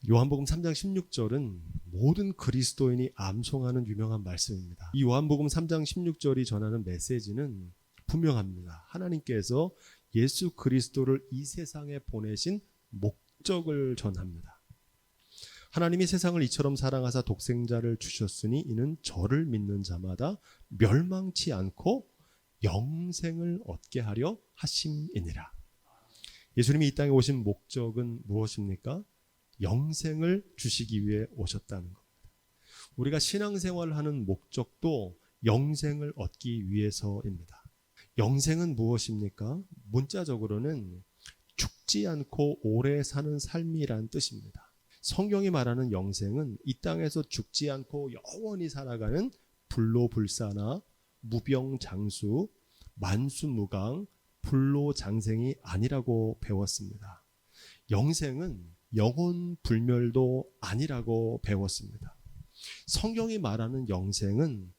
요한복음 3장 16절은 모든 그리스도인이 암송하는 유명한 말씀입니다. 이 요한복음 3장 16절이 전하는 메시지는 분명합니다. 하나님께서 예수 그리스도를 이 세상에 보내신 목적을 전합니다. 하나님이 세상을 이처럼 사랑하사 독생자를 주셨으니 이는 저를 믿는 자마다 멸망치 않고 영생을 얻게 하려 하심이니라. 예수님이 이 땅에 오신 목적은 무엇입니까? 영생을 주시기 위해 오셨다는 겁니다. 우리가 신앙생활을 하는 목적도 영생을 얻기 위해서입니다. 영생은 무엇입니까? 문자적으로는 죽지 않고 오래 사는 삶이란 뜻입니다. 성경이 말하는 영생은 이 땅에서 죽지 않고 영원히 살아가는 불로불사나 무병장수, 만수무강, 불로장생이 아니라고 배웠습니다. 영생은 영혼 불멸도 아니라고 배웠습니다. 성경이 말하는 영생은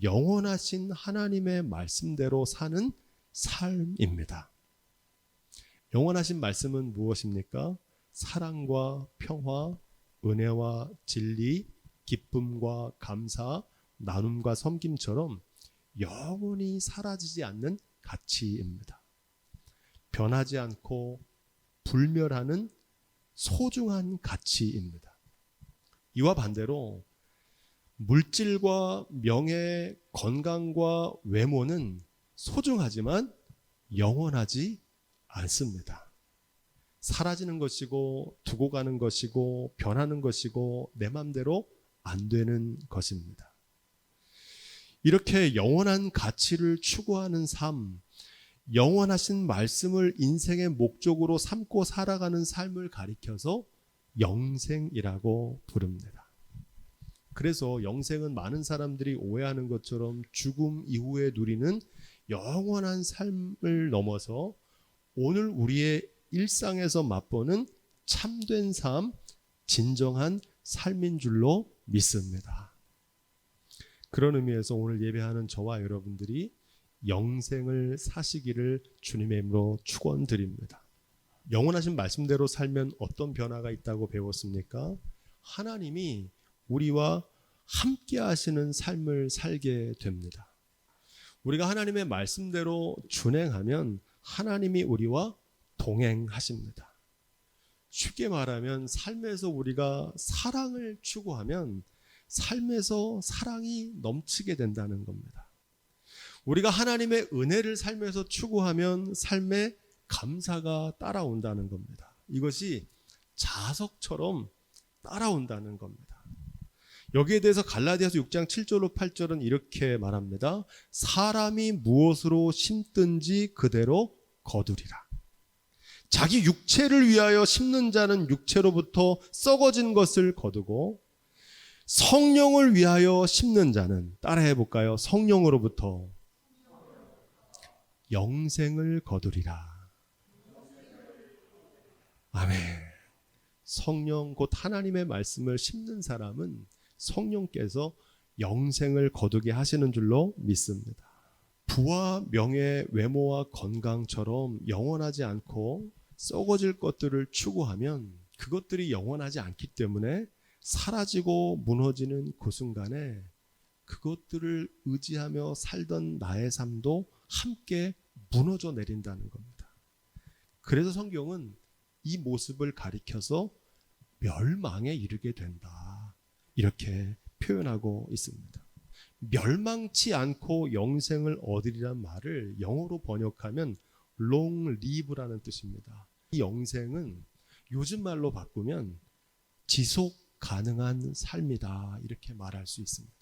영원하신 하나님의 말씀대로 사는 삶입니다. 영원하신 말씀은 무엇입니까? 사랑과 평화, 은혜와 진리, 기쁨과 감사, 나눔과 섬김처럼 영원히 사라지지 않는 가치입니다. 변하지 않고 불멸하는 소중한 가치입니다. 이와 반대로 물질과 명예, 건강과 외모는 소중하지만 영원하지 않습니다. 사라지는 것이고 두고 가는 것이고 변하는 것이고 내 맘대로 안 되는 것입니다. 이렇게 영원한 가치를 추구하는 삶, 영원하신 말씀을 인생의 목적으로 삼고 살아가는 삶을 가리켜서 영생이라고 부릅니다. 그래서 영생은 많은 사람들이 오해하는 것처럼 죽음 이후에 누리는 영원한 삶을 넘어서 오늘 우리의 일상에서 맛보는 참된 삶, 진정한 삶인 줄로 믿습니다. 그런 의미에서 오늘 예배하는 저와 여러분들이 영생을 사시기를 주님의 이름으로 축원드립니다. 영원하신 말씀대로 살면 어떤 변화가 있다고 배웠습니까? 하나님이 우리와 함께 하시는 삶을 살게 됩니다. 우리가 하나님의 말씀대로 준행하면 하나님이 우리와 동행하십니다. 쉽게 말하면 삶에서 우리가 사랑을 추구하면 삶에서 사랑이 넘치게 된다는 겁니다. 우리가 하나님의 은혜를 삶에서 추구하면 삶에 감사가 따라온다는 겁니다. 이것이 자석처럼 따라온다는 겁니다. 여기에 대해서 갈라디아서 6장 7절로 8절은 이렇게 말합니다. 사람이 무엇으로 심든지 그대로 거두리라. 자기 육체를 위하여 심는 자는 육체로부터 썩어진 것을 거두고 성령을 위하여 심는 자는, 따라해 볼까요? 성령으로부터 영생을 거두리라. 아멘. 성령 곧 하나님의 말씀을 심는 사람은 성령께서 영생을 거두게 하시는 줄로 믿습니다. 부와 명예, 외모와 건강처럼 영원하지 않고 썩어질 것들을 추구하면 그것들이 영원하지 않기 때문에 사라지고 무너지는 그 순간에 그것들을 의지하며 살던 나의 삶도 함께 무너져 내린다는 겁니다. 그래서 성경은 이 모습을 가리켜서 멸망에 이르게 된다, 이렇게 표현하고 있습니다. 멸망치 않고 영생을 얻으리란 말을 영어로 번역하면 long live라는 뜻입니다. 이 영생은 요즘 말로 바꾸면 지속 가능한 삶이다, 이렇게 말할 수 있습니다.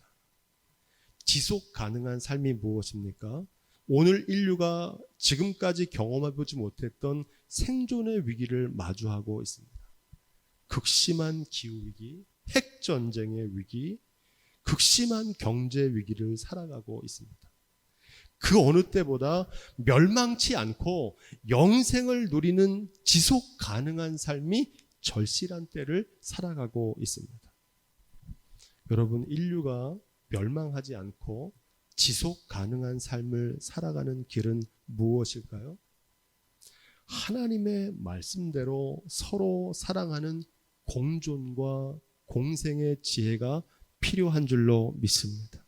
지속 가능한 삶이 무엇입니까? 오늘 인류가 지금까지 경험해보지 못했던 생존의 위기를 마주하고 있습니다. 극심한 기후위기, 핵전쟁의 위기, 극심한 경제 위기를 살아가고 있습니다. 그 어느 때보다 멸망치 않고 영생을 누리는 지속 가능한 삶이 절실한 때를 살아가고 있습니다. 여러분, 인류가 멸망하지 않고 지속 가능한 삶을 살아가는 길은 무엇일까요? 하나님의 말씀대로 서로 사랑하는 공존과 공생의 지혜가 필요한 줄로 믿습니다.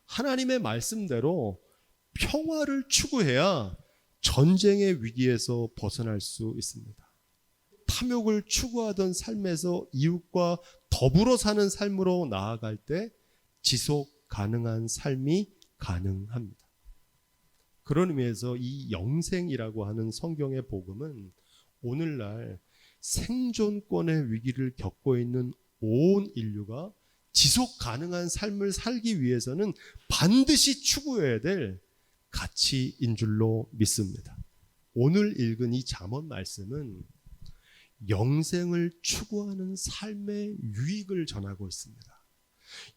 하나님의 말씀대로 평화를 추구해야 전쟁의 위기에서 벗어날 수 있습니다. 탐욕을 추구하던 삶에서 이웃과 더불어 사는 삶으로 나아갈 때 지속 가능한 삶이 가능합니다. 그런 의미에서 이 영생이라고 하는 성경의 복음은 오늘날 생존권의 위기를 겪고 있는 온 인류가 지속 가능한 삶을 살기 위해서는 반드시 추구해야 될 가치인 줄로 믿습니다. 오늘 읽은 이 잠언 말씀은 영생을 추구하는 삶의 유익을 전하고 있습니다.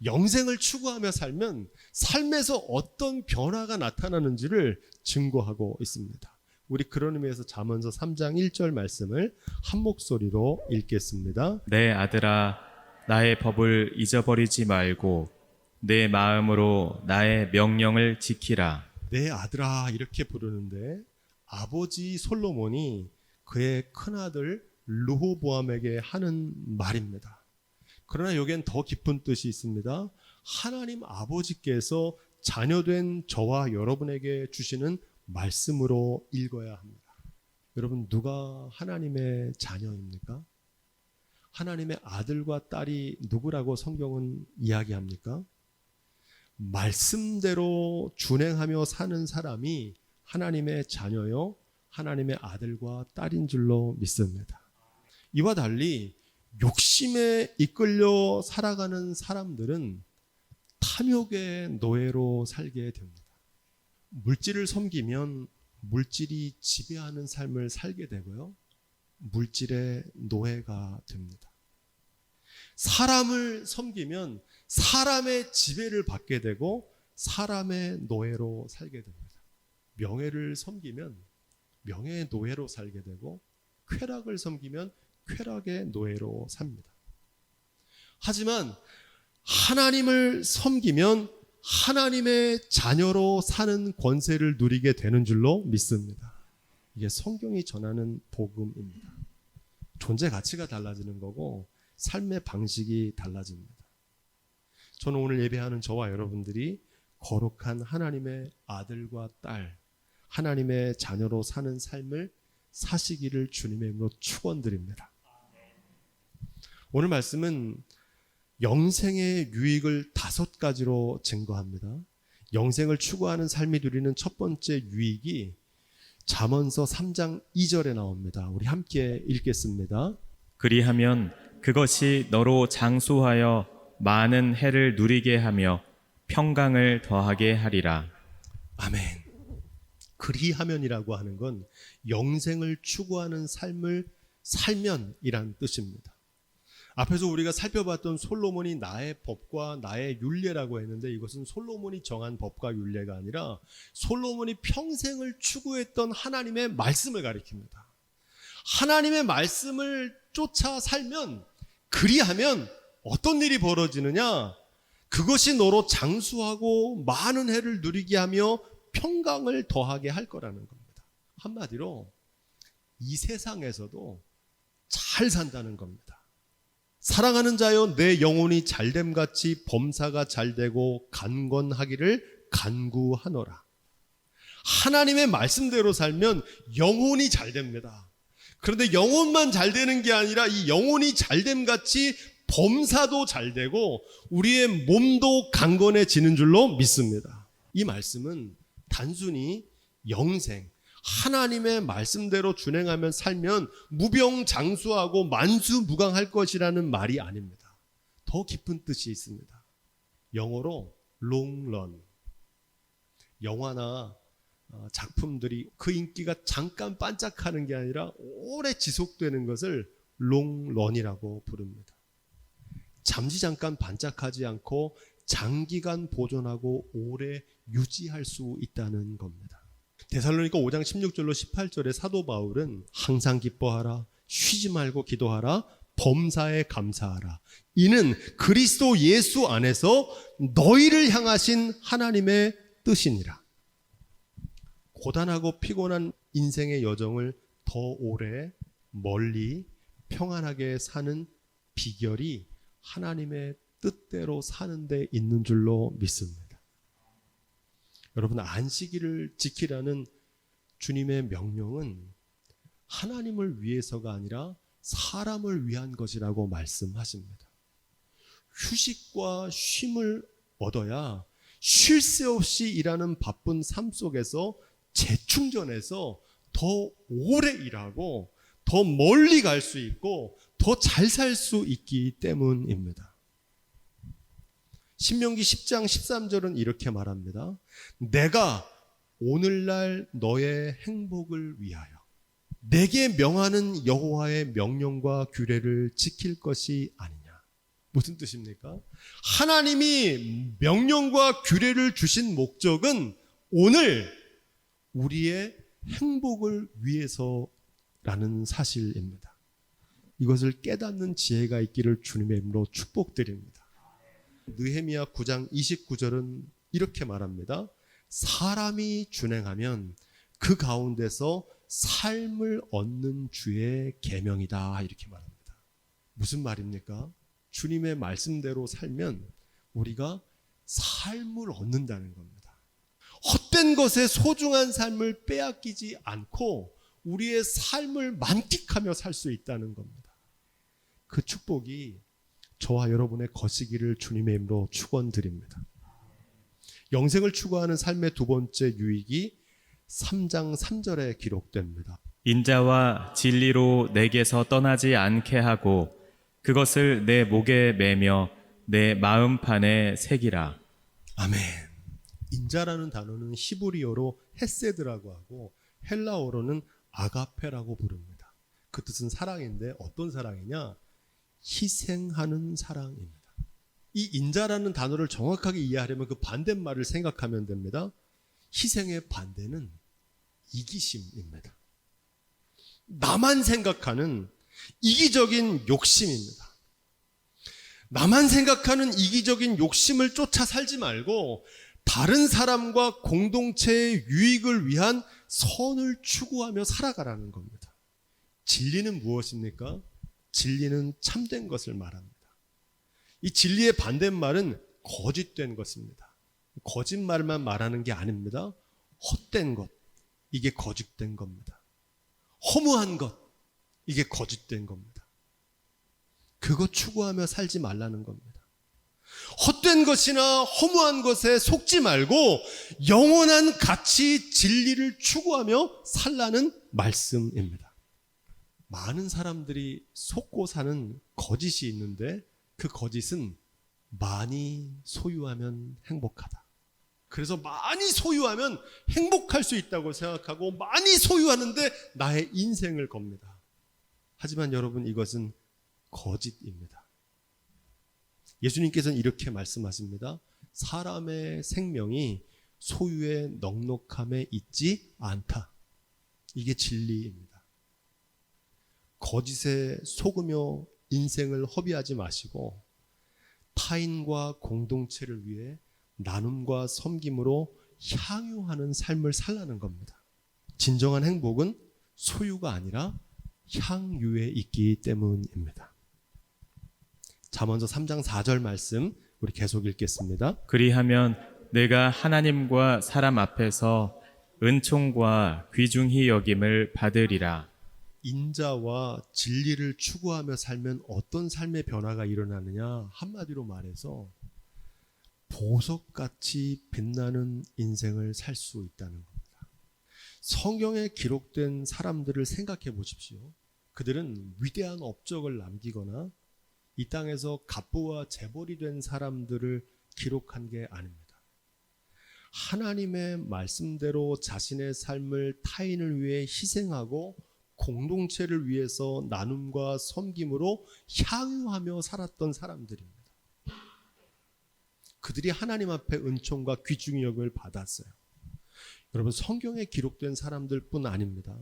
영생을 추구하며 살면 삶에서 어떤 변화가 나타나는지를 증거하고 있습니다. 우리 그런 의미에서 잠언서 3장 1절 말씀을 한 목소리로 읽겠습니다. 내 아들아, 나의 법을 잊어버리지 말고 내 마음으로 나의 명령을 지키라. 내 아들아 이렇게 부르는데 아버지 솔로몬이 그의 큰아들 르호보암에게 하는 말입니다. 그러나 여기엔 더 깊은 뜻이 있습니다. 하나님 아버지께서 자녀된 저와 여러분에게 주시는 말씀으로 읽어야 합니다. 여러분, 누가 하나님의 자녀입니까? 하나님의 아들과 딸이 누구라고 성경은 이야기합니까? 말씀대로 준행하며 사는 사람이 하나님의 자녀요, 하나님의 아들과 딸인 줄로 믿습니다. 이와 달리 욕심에 이끌려 살아가는 사람들은 탐욕의 노예로 살게 됩니다. 물질을 섬기면 물질이 지배하는 삶을 살게 되고요, 물질의 노예가 됩니다. 사람을 섬기면 사람의 지배를 받게 되고 사람의 노예로 살게 됩니다. 명예를 섬기면 명예의 노예로 살게 되고 쾌락을 섬기면 쾌락의 노예로 삽니다. 하지만 하나님을 섬기면 하나님의 자녀로 사는 권세를 누리게 되는 줄로 믿습니다. 이게 성경이 전하는 복음입니다. 존재 가치가 달라지는 거고 삶의 방식이 달라집니다. 저는 오늘 예배하는 저와 여러분들이 거룩한 하나님의 아들과 딸, 하나님의 자녀로 사는 삶을 사시기를 주님의 이름으로 축원드립니다. 오늘 말씀은 영생의 유익을 5가지로 증거합니다. 영생을 추구하는 삶이 누리는 첫 번째 유익이 잠언서 3장 2절에 나옵니다. 우리 함께 읽겠습니다. 그리하면 그것이 너로 장수하여 많은 해를 누리게 하며 평강을 더하게 하리라. 아멘. 그리하면이라고 하는 건 영생을 추구하는 삶을 살면이란 뜻입니다. 앞에서 우리가 살펴봤던 솔로몬이 나의 법과 나의 율례라고 했는데 이것은 솔로몬이 정한 법과 율례가 아니라 솔로몬이 평생을 추구했던 하나님의 말씀을 가리킵니다. 하나님의 말씀을 쫓아 살면, 그리하면 어떤 일이 벌어지느냐? 그것이 너로 장수하고 많은 해를 누리게 하며 평강을 더하게 할 거라는 겁니다. 한마디로 이 세상에서도 잘 산다는 겁니다. 사랑하는 자여, 내 영혼이 잘됨같이 범사가 잘되고 강건하기를 간구하노라. 하나님의 말씀대로 살면 영혼이 잘됩니다. 그런데 영혼만 잘되는 게 아니라 이 영혼이 잘됨같이 범사도 잘되고 우리의 몸도 강건해지는 줄로 믿습니다. 이 말씀은 단순히 영생, 하나님의 말씀대로 준행하며 살면 무병장수하고 만수무강할 것이라는 말이 아닙니다. 더 깊은 뜻이 있습니다. 영어로 롱런. 영화나 작품들이 그 인기가 잠깐 반짝하는 게 아니라 오래 지속되는 것을 롱런이라고 부릅니다. 잠시 잠깐 반짝하지 않고 장기간 보존하고 오래 유지할 수 있다는 겁니다. 데살로니가 5장 16절로 18절에 사도 바울은 항상 기뻐하라, 쉬지 말고 기도하라, 범사에 감사하라. 이는 그리스도 예수 안에서 너희를 향하신 하나님의 뜻이니라. 고단하고 피곤한 인생의 여정을 더 오래, 멀리, 평안하게 사는 비결이 하나님의 뜻대로 사는 데 있는 줄로 믿습니다. 여러분, 안식일을 지키라는 주님의 명령은 하나님을 위해서가 아니라 사람을 위한 것이라고 말씀하십니다. 휴식과 쉼을 얻어야 쉴 새 없이 일하는 바쁜 삶 속에서 재충전해서 더 오래 일하고 더 멀리 갈 수 있고 더 잘 살 수 있기 때문입니다. 신명기 10장 13절은 이렇게 말합니다. 내가 오늘날 너의 행복을 위하여 내게 명하는 여호와의 명령과 규례를 지킬 것이 아니냐. 무슨 뜻입니까? 하나님이 명령과 규례를 주신 목적은 오늘 우리의 행복을 위해서라는 사실입니다. 이것을 깨닫는 지혜가 있기를 주님의 이름으로 축복드립니다. 느헤미야 9장 29절은 이렇게 말합니다. 사람이 준행하면 그 가운데서 삶을 얻는 주의 계명이다. 이렇게 말합니다. 무슨 말입니까? 주님의 말씀대로 살면 우리가 삶을 얻는다는 겁니다. 헛된 것에 소중한 삶을 빼앗기지 않고 우리의 삶을 만끽하며 살 수 있다는 겁니다. 그 축복이 저와 여러분의 것이기를 주님의 이름으로 축원드립니다. 영생을 추구하는 삶의 두 번째 유익이 3장 3절에 기록됩니다. 인자와 진리로 내게서 떠나지 않게 하고 그것을 내 목에 매며 내 마음판에 새기라. 아멘. 인자라는 단어는 히브리어로 헤세드라고 하고 헬라어로는 아가페라고 부릅니다. 그 뜻은 사랑인데 어떤 사랑이냐? 희생하는 사랑입니다. 이 인자라는 단어를 정확하게 이해하려면 그 반대말을 생각하면 됩니다. 희생의 반대는 이기심입니다. 나만 생각하는 이기적인 욕심입니다. 나만 생각하는 이기적인 욕심을 쫓아 살지 말고 다른 사람과 공동체의 유익을 위한 선을 추구하며 살아가라는 겁니다. 진리는 무엇입니까? 진리는 참된 것을 말합니다. 이 진리의 반대말은 거짓된 것입니다. 거짓말만 말하는 게 아닙니다. 헛된 것, 이게 거짓된 겁니다. 허무한 것, 이게 거짓된 겁니다. 그거 추구하며 살지 말라는 겁니다. 헛된 것이나 허무한 것에 속지 말고 영원한 가치, 진리를 추구하며 살라는 말씀입니다. 많은 사람들이 속고 사는 거짓이 있는데 그 거짓은 많이 소유하면 행복하다. 그래서 많이 소유하면 행복할 수 있다고 생각하고 많이 소유하는데 나의 인생을 겁니다. 하지만 여러분, 이것은 거짓입니다. 예수님께서는 이렇게 말씀하십니다. 사람의 생명이 소유의 넉넉함에 있지 않다. 이게 진리입니다. 거짓에 속으며 인생을 허비하지 마시고 타인과 공동체를 위해 나눔과 섬김으로 향유하는 삶을 살라는 겁니다. 진정한 행복은 소유가 아니라 향유에 있기 때문입니다. 자, 먼저 3장 4절 말씀 우리 계속 읽겠습니다. 그리하면 내가 하나님과 사람 앞에서 은총과 귀중히 여김을 받으리라. 인자와 진리를 추구하며 살면 어떤 삶의 변화가 일어나느냐? 한마디로 말해서 보석같이 빛나는 인생을 살 수 있다는 겁니다. 성경에 기록된 사람들을 생각해 보십시오. 그들은 위대한 업적을 남기거나 이 땅에서 갑부와 재벌이 된 사람들을 기록한 게 아닙니다. 하나님의 말씀대로 자신의 삶을 타인을 위해 희생하고 공동체를 위해서 나눔과 섬김으로 향유하며 살았던 사람들입니다. 그들이 하나님 앞에 은총과 귀중히 여김을 받았어요. 여러분, 성경에 기록된 사람들뿐 아닙니다.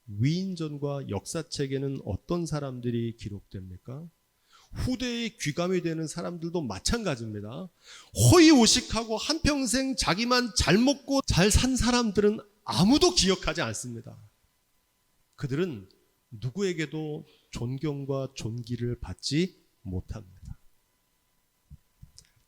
위인전과 역사책에는 어떤 사람들이 기록됩니까? 후대의 귀감이 되는 사람들도 마찬가지입니다. 호의호식하고 한평생 자기만 잘 먹고 잘 산 사람들은 아무도 기억하지 않습니다. 그들은 누구에게도 존경과 존귀를 받지 못합니다.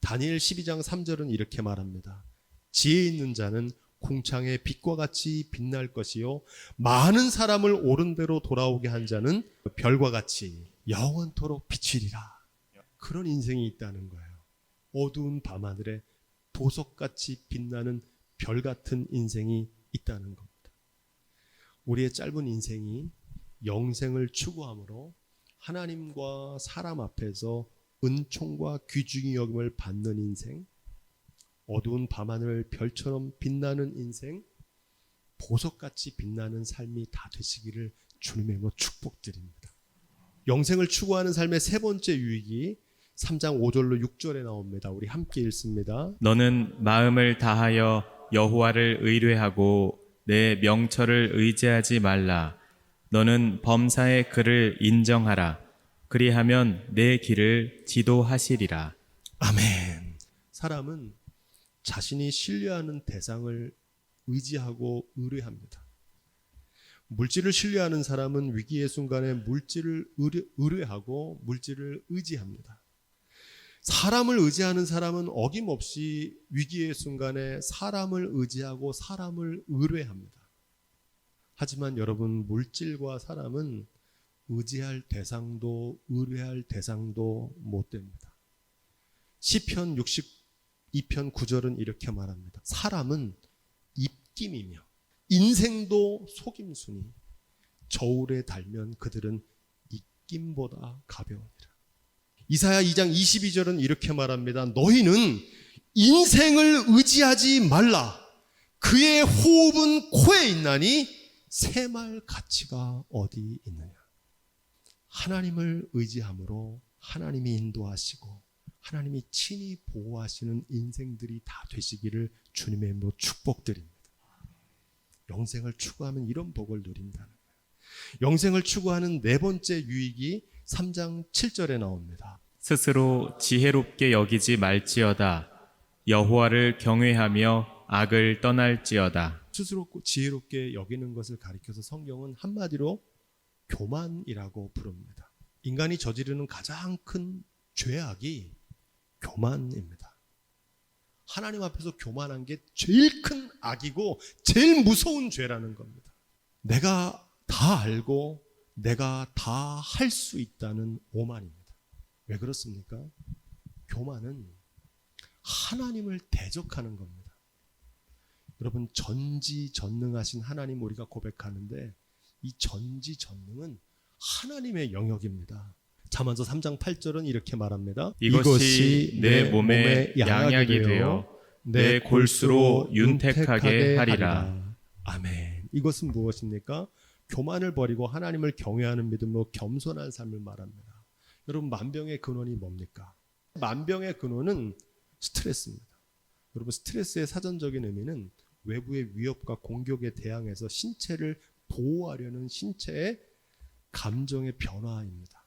다니엘 12장 3절은 이렇게 말합니다. 지혜 있는 자는 궁창의 빛과 같이 빛날 것이요 많은 사람을 옳은 대로 돌아오게 한 자는 별과 같이 영원토록 비치리라. 그런 인생이 있다는 거예요. 어두운 밤하늘에 보석같이 빛나는 별 같은 인생이 있다는 겁니다. 우리의 짧은 인생이 영생을 추구함으로 하나님과 사람 앞에서 은총과 귀중히 여김을 받는 인생, 어두운 밤하늘 별처럼 빛나는 인생, 보석같이 빛나는 삶이 다 되시기를 주님의 이름으로 축복드립니다. 영생을 추구하는 삶의 세 번째 유익이 3장 5절로 6절에 나옵니다. 우리 함께 읽습니다. 너는 마음을 다하여 여호와를 의뢰하고 내 명철을 의지하지 말라. 너는 범사의 그를 인정하라. 그리하면 내 길을 지도하시리라. 아멘. 사람은 자신이 신뢰하는 대상을 의지하고 의뢰합니다. 물질을 신뢰하는 사람은 위기의 순간에 물질을 의뢰하고 물질을 의지합니다. 사람을 의지하는 사람은 어김없이 위기의 순간에 사람을 의지하고 사람을 의뢰합니다. 하지만 여러분, 물질과 사람은 의지할 대상도 의뢰할 대상도 못 됩니다. 시편 62편 9절은 이렇게 말합니다. 사람은 입김이며 인생도 속임수니 저울에 달면 그들은 입김보다 가벼우니라. 이사야 2장 22절은 이렇게 말합니다. 너희는 인생을 의지하지 말라. 그의 호흡은 코에 있나니 새말 가치가 어디 있느냐. 하나님을 의지함으로 하나님이 인도하시고 하나님이 친히 보호하시는 인생들이 다 되시기를 주님의 이름으로 축복드립니다. 영생을 추구하면 이런 복을 누린다는 거예요. 영생을 추구하는 네 번째 유익이 3장 7절에 나옵니다. 스스로 지혜롭게 여기지 말지어다. 여호와를 경외하며 악을 떠날지어다. 스스로 지혜롭게 여기는 것을 가리켜서 성경은 한마디로 교만이라고 부릅니다. 인간이 저지르는 가장 큰 죄악이 교만입니다. 하나님 앞에서 교만한 게 제일 큰 악이고 제일 무서운 죄라는 겁니다. 내가 다 알고 내가 다 할 수 있다는 오만입니다. 왜 그렇습니까? 교만은 하나님을 대적하는 겁니다. 여러분, 전지전능하신 하나님 우리가 고백하는데 이 전지전능은 하나님의 영역입니다. 잠언서 3장 8절은 이렇게 말합니다. 이것이 내 몸에 양약이 되어 내 골수로 윤택하게 하리라. 아멘. 이것은 무엇입니까? 교만을 버리고 하나님을 경외하는 믿음으로 겸손한 삶을 말합니다. 여러분, 만병의 근원이 뭡니까? 만병의 근원은 스트레스입니다. 여러분, 스트레스의 사전적인 의미는 외부의 위협과 공격에 대항해서 신체를 보호하려는 신체의 감정의 변화입니다.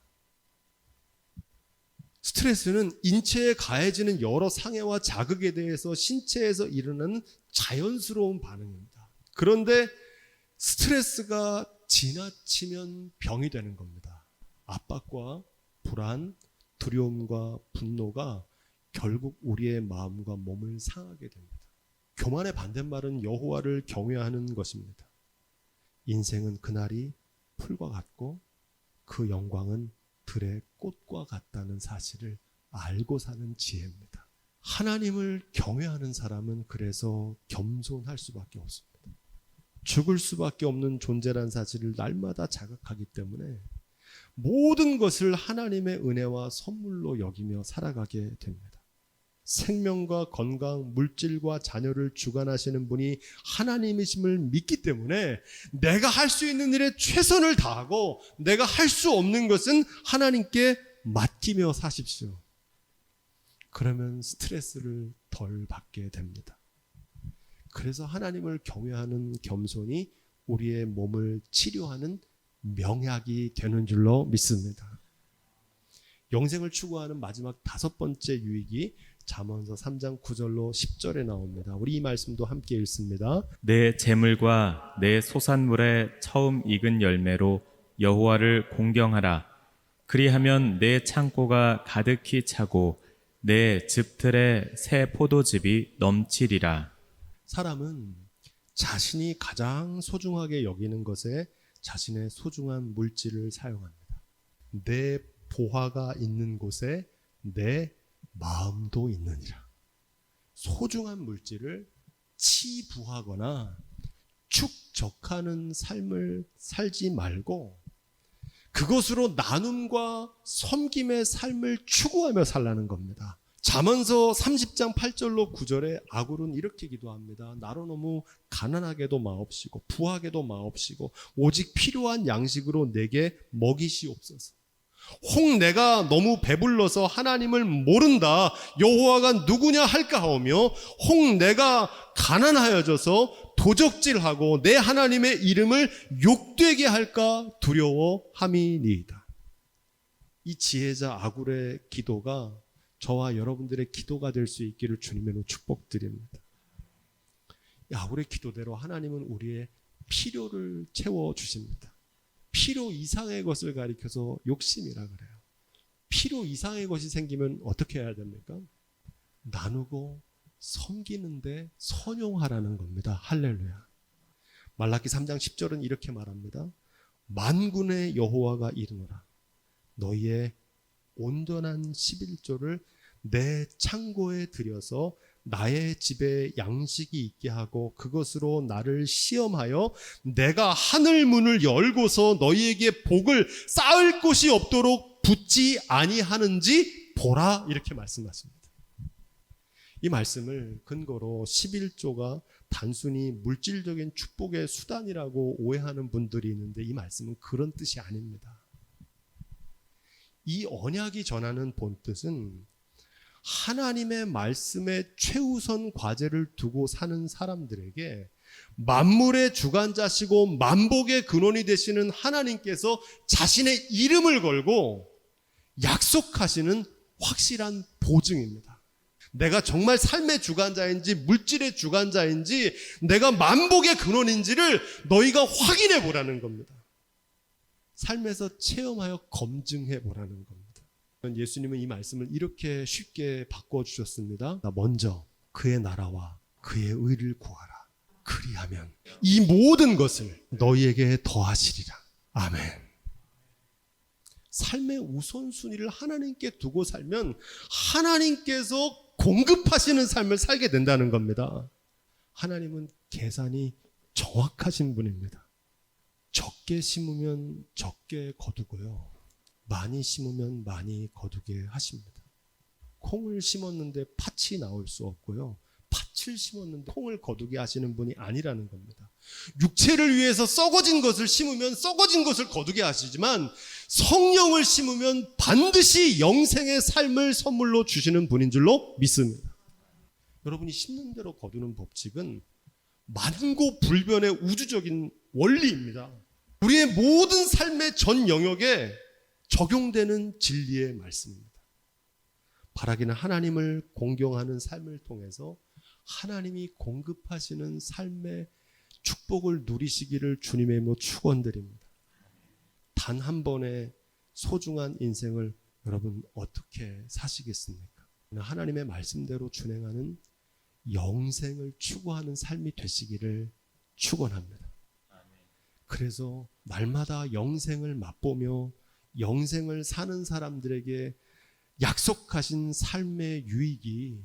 스트레스는 인체에 가해지는 여러 상해와 자극에 대해서 신체에서 일어나는 자연스러운 반응입니다. 그런데 스트레스가 지나치면 병이 되는 겁니다. 압박과 불안, 두려움과 분노가 결국 우리의 마음과 몸을 상하게 됩니다. 교만의 반대말은 여호와를 경외하는 것입니다. 인생은 그날이 풀과 같고 그 영광은 들의 꽃과 같다는 사실을 알고 사는 지혜입니다. 하나님을 경외하는 사람은 그래서 겸손할 수밖에 없습니다. 죽을 수밖에 없는 존재란 사실을 날마다 자각하기 때문에 모든 것을 하나님의 은혜와 선물로 여기며 살아가게 됩니다. 생명과 건강, 물질과 자녀를 주관하시는 분이 하나님이심을 믿기 때문에 내가 할 수 있는 일에 최선을 다하고 내가 할 수 없는 것은 하나님께 맡기며 사십시오. 그러면 스트레스를 덜 받게 됩니다. 그래서 하나님을 경외하는 겸손이 우리의 몸을 치료하는 명약이 되는 줄로 믿습니다. 영생을 추구하는 마지막 다섯 번째 유익이 잠언서 3장 9절로 10절에 나옵니다. 우리 이 말씀도 함께 읽습니다. 내 재물과 내 소산물의 처음 익은 열매로 여호와를 공경하라. 그리하면 내 창고가 가득히 차고 내 즙틀에 새 포도즙이 넘치리라. 사람은 자신이 가장 소중하게 여기는 것에 자신의 소중한 물질을 사용합니다. 내 보화가 있는 곳에 내 마음도 있느니라. 소중한 물질을 치부하거나 축적하는 삶을 살지 말고 그것으로 나눔과 섬김의 삶을 추구하며 살라는 겁니다. 잠언서 30장 8절로 9절에 아굴은 이렇게 기도합니다. 나로 너무 가난하게도 마옵시고 부하게도 마옵시고 오직 필요한 양식으로 내게 먹이시옵소서. 혹 내가 너무 배불러서 하나님을 모른다 여호와가 누구냐 할까 하오며 혹 내가 가난하여져서 도적질하고 내 하나님의 이름을 욕되게 할까 두려워함이니이다. 이 지혜자 아굴의 기도가 저와 여러분들의 기도가 될 수 있기를 주님으로 축복드립니다. 이 아굴의 기도대로 하나님은 우리의 필요를 채워주십니다. 필요 이상의 것을 가리켜서 욕심이라 그래요. 필요 이상의 것이 생기면 어떻게 해야 됩니까? 나누고 섬기는데 선용하라는 겁니다. 할렐루야. 말라기 3장 10절은 이렇게 말합니다. 만군의 여호와가 이르노라. 너희의 온전한 11조를 내 창고에 들여서 나의 집에 양식이 있게 하고 그것으로 나를 시험하여 내가 하늘 문을 열고서 너희에게 복을 쌓을 곳이 없도록 붙지 아니하는지 보라 이렇게 말씀하십니다. 이 말씀을 근거로 11조가 단순히 물질적인 축복의 수단이라고 오해하는 분들이 있는데 이 말씀은 그런 뜻이 아닙니다. 이 언약이 전하는 본뜻은 하나님의 말씀에 최우선 과제를 두고 사는 사람들에게 만물의 주관자시고 만복의 근원이 되시는 하나님께서 자신의 이름을 걸고 약속하시는 확실한 보증입니다. 내가 정말 삶의 주관자인지 물질의 주관자인지 내가 만복의 근원인지를 너희가 확인해 보라는 겁니다. 삶에서 체험하여 검증해 보라는 겁니다. 예수님은 이 말씀을 이렇게 쉽게 바꿔주셨습니다. 먼저 그의 나라와 그의 의를 구하라. 그리하면 이 모든 것을 너희에게 더하시리라. 아멘. 삶의 우선순위를 하나님께 두고 살면 하나님께서 공급하시는 삶을 살게 된다는 겁니다. 하나님은 계산이 정확하신 분입니다. 적게 심으면 적게 거두고요. 많이 심으면 많이 거두게 하십니다. 콩을 심었는데 팥이 나올 수 없고요. 팥을 심었는데 콩을 거두게 하시는 분이 아니라는 겁니다. 육체를 위해서 썩어진 것을 심으면 썩어진 것을 거두게 하시지만 성령을 심으면 반드시 영생의 삶을 선물로 주시는 분인 줄로 믿습니다. 여러분이 심는 대로 거두는 법칙은 만고불변의 우주적인 원리입니다. 우리의 모든 삶의 전 영역에 적용되는 진리의 말씀입니다. 바라기는 하나님을 공경하는 삶을 통해서 하나님이 공급하시는 삶의 축복을 누리시기를 주님의 이름으로 축원드립니다. 단 한 번의 소중한 인생을 여러분 어떻게 사시겠습니까? 하나님의 말씀대로 준행하는 영생을 추구하는 삶이 되시기를 축원합니다. 그래서 날마다 영생을 맛보며 영생을 사는 사람들에게 약속하신 삶의 유익이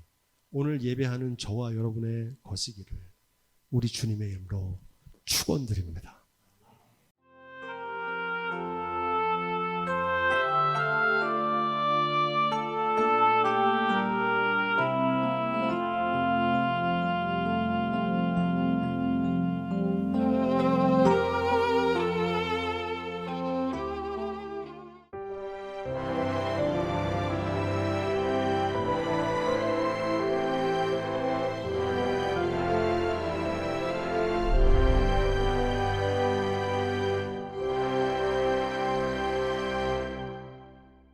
오늘 예배하는 저와 여러분의 것이기를 우리 주님의 이름으로 축원드립니다.